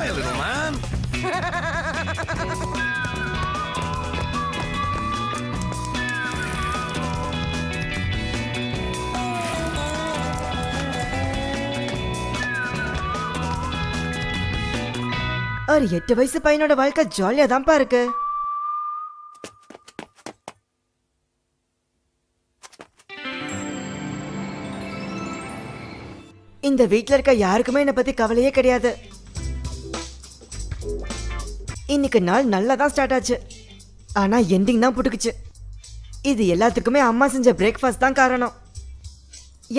Hi, little man. ஒரு 8 வயசு பையனோட வாழ்க்கை ஜாலியா தான்ப்பா இருக்கு. இந்த வீட்ல இருக்க யாருக்குமே என்னை பத்தி கவலையே கிடையாது. இன்னைக்கு நாள் நல்லா தான் ஸ்டார்ட் ஆச்சு, ஆனா எண்டிங் தான் புட்டுக்குச்சு. இது எல்லாத்துக்குமே அம்மா செஞ்ச பிரேக்ஃபாஸ்ட் தான் காரணம்.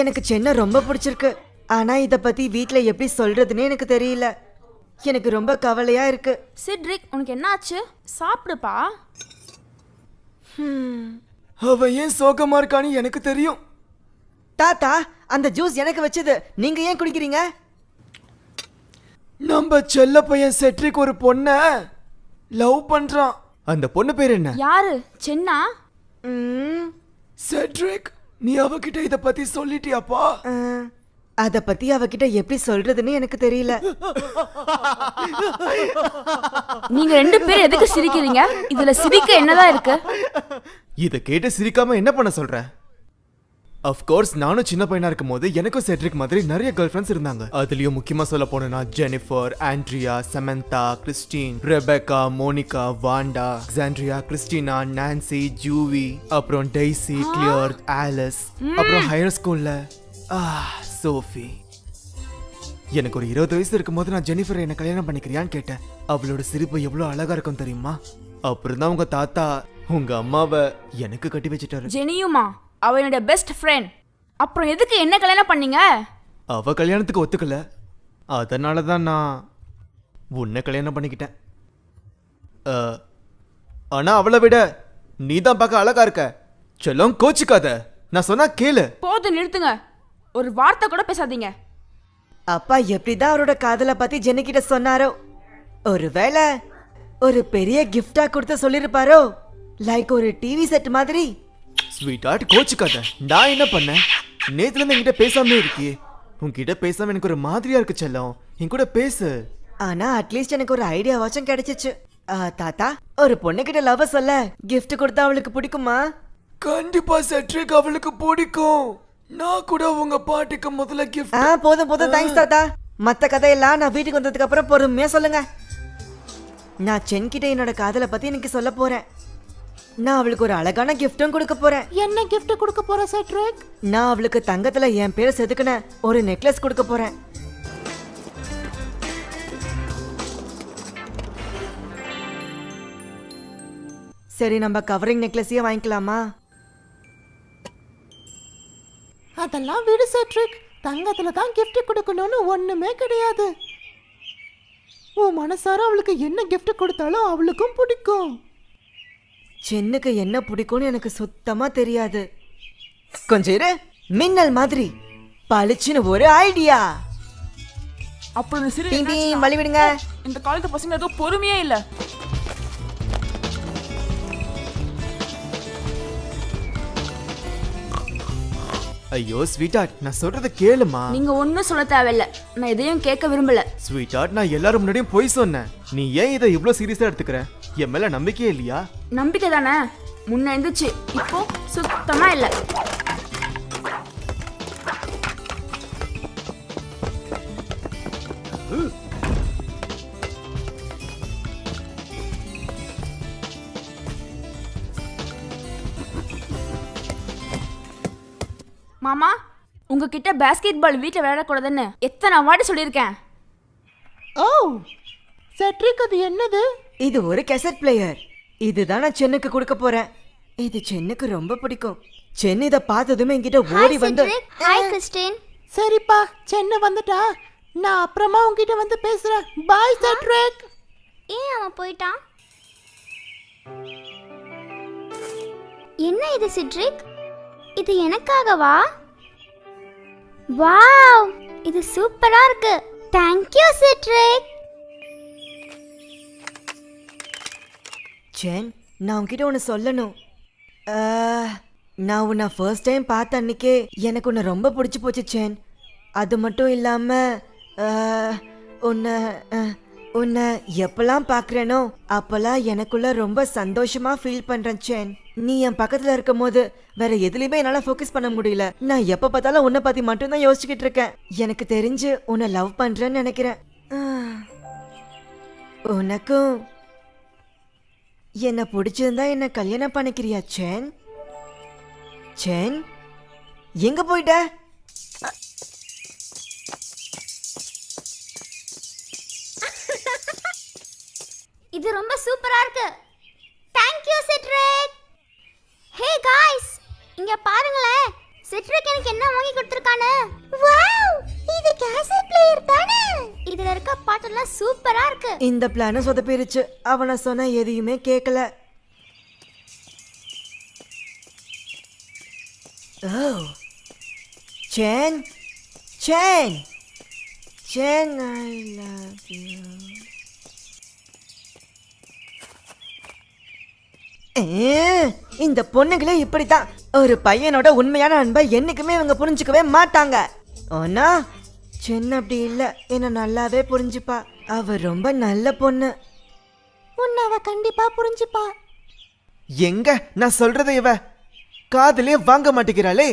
எனக்கு சென்னை ரொம்ப பிடிச்சிருக்கு, ஆனா இத பத்தி வீட்ல எப்படி சொல்றதுன்னு எனக்கு தெரியல. எனக்கு ரொம்ப கவலையா இருக்கு. சிட்ரிக், உனக்கு என்ன ஆச்சு? சாப்பிடுப்பா. அவன் ஏன் சோகமா இருக்கான்னு எனக்கு தெரியும். தாத்தா, அந்த ஜூஸ் எனக்கு வச்சது, நீங்க ஏன் குடிக்கிறீங்க? நம்ம செல்ல பையன் செட்ரிக் ஒரு பொண்ண லவ் பண்றான். அந்த பொண்ணு பேர் என்ன? யாரு? சென்னா? செட்ரிக், நீ அவகிட்ட இத பத்தி சொல்லிட்டியாப்பா? அத பத்தி அவகிட்ட எப்படி சொல்றதுன்னு எனக்கு தெரியல. நீங்க 2 பேரும் எதுக்கு சிரிக்கிறீங்க? இதுல சிரிக்க என்னதான் இருக்கு? இத கேட்டு சிரிக்காம என்ன பண்ண சொல்ற? Of course, நானும் சின்ன பையனா இருக்கும் போது எனக்கும் செட்ரிக் மாதிரி நிறைய கேர்ள் ஃப்ரெண்ட்ஸ் இருந்தாங்க. அதுலயும் முக்கியமா சொல்ல போனா Jennifer, Andrea, Samantha, Christine, Rebecca, Monica, Wanda, Alexandria, Christina, Nancy, ஜூவி, அப்புறம் டெய்சி, கிளியர், ஆலிஸ், அப்புறம் ஹையர் ஸ்கூல்ல சோஃபி. எனக்கு ஒரு 20 வயசு இருக்கும்போது நான் ஜெனிஃபரை என்ன கல்யாணம் பண்ணிக்கிறியான்னு கேட்டேன். அவளோட சிரிப்பு எவ்வளவு அழகா இருக்கும் தெரியுமா? அப்புறம் தான் உங்க தாத்தா உங்க அம்மாவை எனக்கு கட்டி வச்சுட்டாரு. ஜெனியுமா? அவ என்னோட பெஸ்ட் ஃப்ரெண்ட். அப்புறம் எதுக்கு என்ன கல்யாணம் பண்ணீங்க? அவ கல்யாணத்துக்கு ஒத்துக்கல, அதனால தான் நான் உன்னை கல்யாணம் பண்ணிக்கிட்டேன். ஆனா அவளை விட நீ தான் பார்க்க அழகா இருக்க. செல்லம், கோச்சுக்காத, நான் சொன்னா கேளு. போதும், நிறுத்துங்க. ஒரு வார்த்தை கூட பேசாதீங்க. அப்பா எப்படிதான் அவரோட காதலை பத்தி ஜெனி கிட்ட சொன்னாரோ, ஒருவேளை ஒரு பெரிய கிஃப்டா கொடுத்து சொல்லிருப்பாரோ, லைக் ஒரு டிவி செட் மாதிரி. ஸ்வீட் ஹார்ட், கோச்சுக்காத. நான் என்ன பண்ணேன்? நேத்துல இருந்து என்கிட்ட பேசாமலே இருக்கியே. உன்கிட்ட பேசாம எனக்கு ஒரு மாதிரியா இருக்கு செல்லம், என் கூட பேசு. ஆனா அட்லீஸ்ட் எனக்கு ஒரு ஐடியாவாச்சும் கிடைச்சிச்சு. தாத்தா, ஒரு பொண்ணு கிட்ட லவ் சொல்ல கிஃப்ட் கொடுத்தா அவளுக்கு பிடிக்குமா? கண்டிப்பா செட்ரிக் அவளுக்கு பிடிக்கும். நான் கூட உங்க பாட்டிக்கு முதல்ல கிஃப்ட். போதும் போதும், தேங்க்ஸ் தாத்தா. மத்த கதையெல்லாம் நான் வீட்டுக்கு வந்ததுக்கு அப்புறம் பொறுமையா சொல்லுங்க. நான் சென் கிட்ட என்னோட காதலை பத்தி எனக்கு சொல்ல போறேன். நான் அவளுக்கு ஒரு அழகான கிஃப்டும் கொடுக்க போறேன். என்ன கிஃப்ட் கொடுக்க போற செட்ரிக்? நான் அவளுக்கு தங்கத்துல என் பேரை செதுக்குன ஒரு நெக்லஸ் கொடுக்க போறேன். சரி, நம்ம கவரிங் நெக்லஸையே வாங்கிக்கலாமா? அதெல்லாம் விடு செட்ரிக், தங்கத்துல தான் கிஃப்ட் கொடுக்கணும்னு ஒண்ணுமே கிடையாது. உன் மனசார அவளுக்கு என்ன கிஃப்ட் கொடுத்தாலும் அவளுக்கும் பிடிக்கும். சென்னுக்கு என்ன பிடிக்கும்னு எனக்கு சுத்தமா தெரியாது. கொஞ்சம் இரு, மின்னல் மாதிரி பளிச்சுன்னு ஒரு ஐடியா. அப்புறம் சிரி, டீம் டீம் வழி விடுங்க. இந்த காலத்து பசங்க ஏதோ பொறுமையே இல்ல. ஐயோ ஸ்வீட் ஹார்ட், நான் சொல்றத கேளுமா. நீங்க ஒன்னும் சொல்ல தேவையில்ல, நான் எதையும் கேட்க விரும்பல. ஸ்வீட் ஹார்ட், நான் எல்லாரும் முன்னாடியும் போய் சொன்னேன். நீ ஏன் இதை இவ்வளவு சீரியஸா எடுத்துக்கிற? என் மேல நம்பிக்கையே இல்லையா? நம்பிக்கை தானே முன்ன இருந்துச்சு, இப்போ சுத்தமா இல்ல. மாமா, உங்ககிட்ட பாஸ்கெட் பால் வீட்டில் விளையாடக்கூடாதுன்னு எத்தனை வாட்டி சொல்லியிருக்கேன். ஓ செட்ரிக், அது என்னது? இது ஒரு கேசட் பிளேயர். இதுதான் நான் சென்னுக்கு கொடுக்க போறேன். இது சென்னுக்கு ரொம்ப பிடிக்கும். சென் இத பார்த்ததுமே என்கிட்ட ஓடி வந்து, ஹாய் கிறிஸ்டின். சரிப்பா, சென்னை வந்துட்டா. நான் அப்புறமா உன்கிட்ட வந்து பேசுறேன். பாய் செட்ரிக். ஏன் அவன் போயிட்டான்? என்ன இது சிட்ரிக்? இது எனக்காகவா? வாவ், இது சூப்பரா இருக்கு. Thank you citric. சென், நான் உன்கிட்ட ஒன்று சொல்லணும். நான் உன்னை ஃபர்ஸ்ட் டைம் பார்த்த அன்னைக்கே எனக்கு உன்னை ரொம்ப பிடிச்சி போச்சு சென். அது மட்டும் இல்லாமல் உன்னை உன்னை எப்பெல்லாம் பாக்குறேனோ அப்பெல்லாம் எனக்குள்ள ரொம்ப சந்தோஷமா ஃபீல் பண்றேன் சேன். நீ என் பக்கத்துல இருக்கும் போது வேற எதுலயுமே என்னால ஃபோக்கஸ் பண்ண முடியல. நான் எப்ப பார்த்தாலும் உன்னை பத்தி மட்டும்தான் யோசிச்சுக்கிட்டு இருக்கேன். எனக்கு தெரிஞ்சு உன்னை லவ் பண்றேன்னு நினைக்கிறேன். உனக்கும் என்ன பிடிச்சிருந்தா என்ன கல்யாணம் பண்ணிக்கிறியா சேன்? சேன் எங்க போயிட்ட? இது ரொம்ப சூப்பரா இருக்கு. Thank you citric. Hey guys, இங்க பாருங்களேன். சிட்ரிக் எனக்கு என்ன வாங்கி கொடுத்திருக்கானே. வாவ், இது கேசட் பிளேயர் தானே? இதுல இருக்க பாட்டெல்லாம் சூப்பரா இருக்கு. இந்த பிளான சொதப்பிருச்சு. அவனை சொன்ன எதையுமே கேட்கல. ஓ சேன் சேன் சேன் ஐ லவ் யூ. இந்த பொண்ணுங்களே இப்படித்தான். ஒரு பையனோட உண்மையான அன்பை என்னைக்குமே இவங்க புரிஞ்சுக்கவே மாட்டாங்க. ஆனா சின்ன அப்படி இல்ல, என்ன நல்லாவே புரிஞ்சுப்பா. அவ ரொம்ப நல்ல பொண்ணு. உன்னை அவ கண்டிப்பா புரிஞ்சுப்பா. எங்க நான் சொல்றதை இவ காதுலயே வாங்க மாட்டேங்கிறாளே.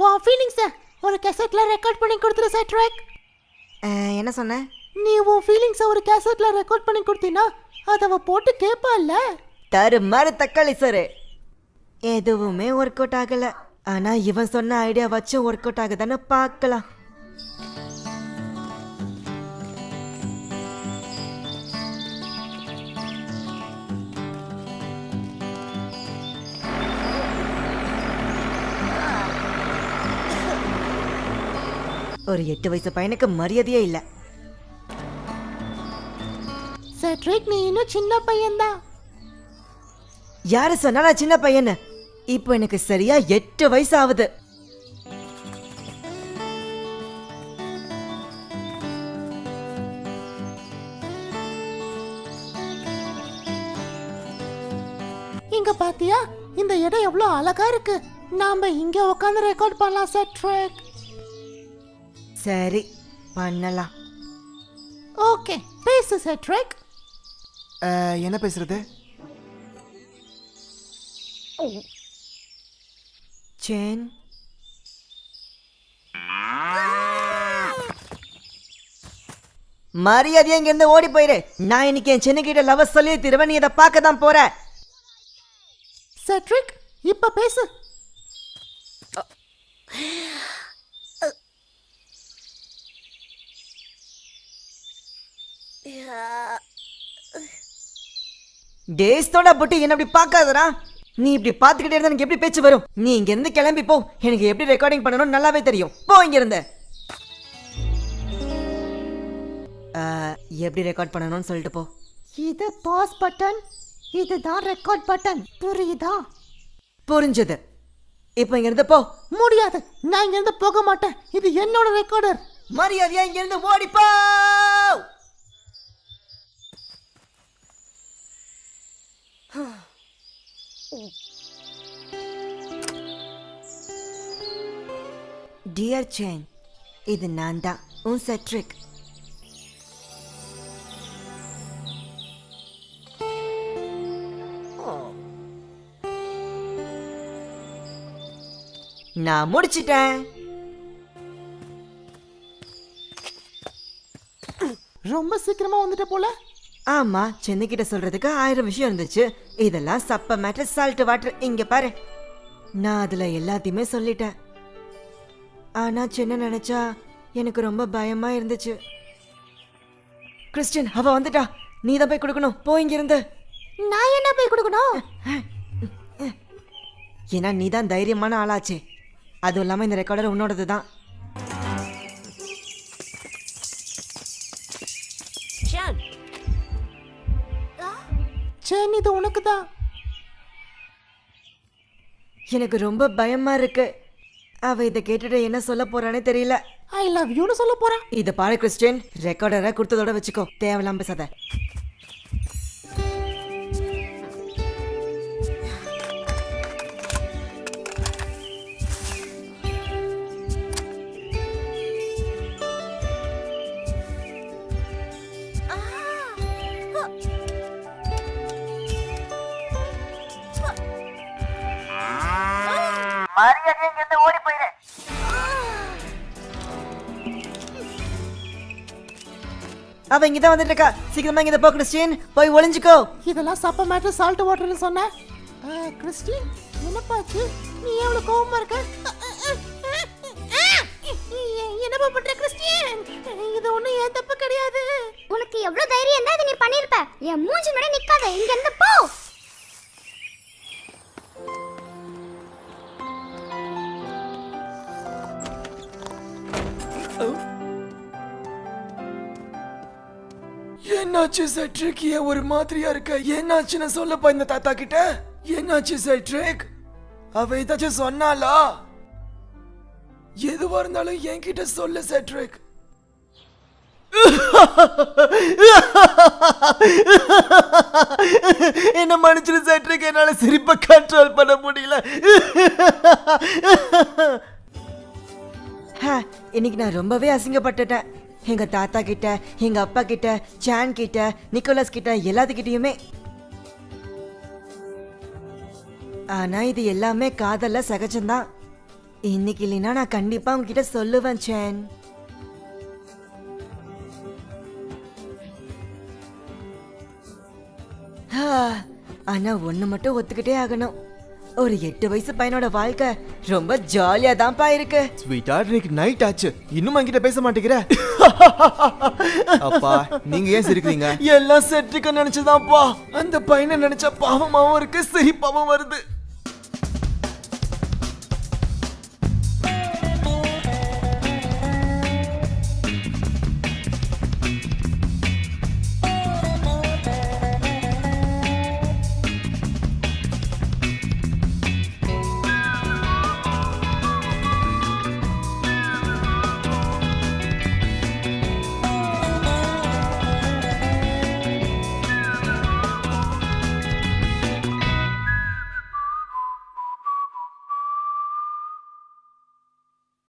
வா ஃபீலிங்ஸ ஒரு கேசட்ல ரெக்கார்ட் பண்ணி கொடுத்துரு சிட்ரிக். என்ன சொன்ன? நீ உன் ஃபீலிங்ஸை ஒரு கேசட்ல ரெக்கார்ட் பண்ணி கொடுத்தீனா அதை அவ போட்டு கேட்பாள்ல. தருமாறு தக்காளி சார். எதுவுமே ஒர்க் அவுட் ஆகல. ஆனா இவன் சொன்ன ஐடியா வச்சு ஒர்க் அவுட் ஆகுதான்னு பார்க்கலாம். ஒரு 8 வயசு பையனுக்கு மரியாதையே இல்ல. சிட்ரிக், நீ இன்னும் சின்ன பையன்தான். யாரு சொன்னா நான் சின்ன பையன்? இப்போ எனக்கு சரியா 8 வயசு ஆகுது. இங்க பாத்தியா, இந்த இடம் எவ்வளவு அழகா இருக்கு. நாம இங்க உட்கார்ந்து ரெக்கார்ட் பண்ணலாம் சிட்ரிக். சரி பண்ணலாம். ஓகே, பேசு சிட்ரிக். என்ன பேசுறது? சேன் மரியாதையா இங்க இருந்து ஓடி போயிரு. நான் இன்னைக்கு என் சின்ன கிட்ட லவ் சொல்லி திருவன் நீ இதை பார்க்க தான் போற. சிட்ரிக், இப்ப பேசு. டேஸ்டோட போட்டு என்ன இப்படி பார்க்காதடா. நீ இப்படி பார்த்துக்கிட்டே இருந்தா எனக்கு எப்படி பேச்சு வரும்? நீ இங்க இருந்து கிளம்பி போ. எனக்கு எப்படி ரெக்கார்டிங் பண்ணணும்னு நல்லாவே தெரியும். போ இங்க இருந்து. எப்படி ரெக்கார்ட் பண்ணணும்னு சொல்லிட்டு போ. இது பாஸ் பட்டன், இதுதான் ரெக்கார்ட் பட்டன். புரியுதா? புரிஞ்சது. இப்போ இங்க இருந்து போ. முடியாது, நான் இங்க இருந்து போக மாட்டேன். இது என்னோட ரெக்கார்டர். மரியாதையா இங்க இருந்து ஓடி போ. டியர் சேன், இது நான் தான் உன் சிட்ரிக். நான் முடிச்சிட்டேன். ரொம்ப சீக்கிரமா வந்துட்ட போல. ஆமா, சென்னைக்கிட்ட சொல்றதுக்கு 1000 விஷயம் இருந்துச்சு. இதெல்லாம் சப்ப மேட்டர், சால்ட் வாட்டர். இங்க பாரு, நான் அதுல எல்லாத்தையுமே சொல்லிட்டேன். ஆனா சின்ன நினைச்சா எனக்கு ரொம்ப பயமா இருந்துச்சு. கிறிஸ்டின், அவ வந்துட்டா. நீ தான் போய் கொடுக்கணும். போ இங்க இருந்து. நான் என்ன போய் கொடுக்கணும்? ஏன்னா நீ தான் தைரியமான ஆளாச்சே. அதுவும் இல்லாம இந்த ரெக்கார்டர் உன்னோடது தான். சேன், இது உனக்கு தான். எனக்கு ரொம்ப பயமா இருக்கு. அவ இதை கேட்டுட்டு என்ன சொல்ல போறானே தெரியல. ஐ லவ் யூன்னு சொல்ல போறா. இத பாரு கிறிஸ்டின், ரெக்கார்டரை கொடுத்ததோட வச்சுக்கோ. தேவையில்லாம பேசாத. அவ இங்கதான் வந்துட்டு இருக்கா. சீக்கிரமா இங்க போ கிறிஸ்டின், போய் ஒளிஞ்சுக்கோ. இதெல்லாம் சப்ப மேட்டர் சால்ட் வாட்டர்னு சொன்ன. கிறிஸ்டின் என்னப்பாச்சு? நீ எவ்வளவு கோவமா இருக்க? என்னப்பா பண்ற கிறிஸ்டின்? இது ஒண்ணும் ஏன் தப்பு கிடையாது. உனக்கு எவ்வளவு தைரியம் இருந்தா இதை நீ பண்ணிருப்ப. என் மூஞ்சி முன்னாடி நிக்காத, இங்க இருந்து போ. என்னாச்சு செட்ரிக்? ஏன் ஒரு மாதிரியா இருக்க? என்னாச்சுன்னு சொல்லப்பா இந்த தாத்தா கிட்ட. என்னாச்சு செட்ரிக்? அவ ஏதாச்சும் சொன்னாலா? எதுவா இருந்தாலும் என்கிட்ட சொல்லு செட்ரிக். என்ன மன்னிச்சிரு செட்ரிக், என்னால சிரிப்பை கண்ட்ரோல் பண்ண முடியல. இன்னைக்கு நான் ரொம்பவே அசிங்கப்பட்டுட்டேன். எங்க தாத்தா கிட்ட, எங்க அப்பா கிட்ட, சான் கிட்ட, நிக்கோலஸ் கிட்ட, எல்லாத்துக்கிட்டயுமே. ஆனா இது எல்லாமே காதல்ல சகஜம்தான். இன்னைக்கு இல்லைன்னா நான் கண்டிப்பா உங்ககிட்ட சொல்லுவேன் சான். ஆனா ஒண்ணு மட்டும் ஒத்துக்கிட்டே ஆகணும். ஒரு 8 வயசு பையனோட வாழ்க்கை ரொம்ப ஜாலியா தான்ப்பா இருக்கு. ஸ்வீட்டார்ட், இன்னைக்கு நைட் ஆச்சு, இன்னும் என்கிட்ட பேச மாட்டேங்கிற. அப்பா நீங்க ஏன் சிரிக்கிறீங்க? எல்லாம் செட்ரிக்க நினைச்சுதான்ப்பா. அந்த பையனை நினைச்சா பாவமாவும் இருக்கு, சிரிப்பாவும் வருது.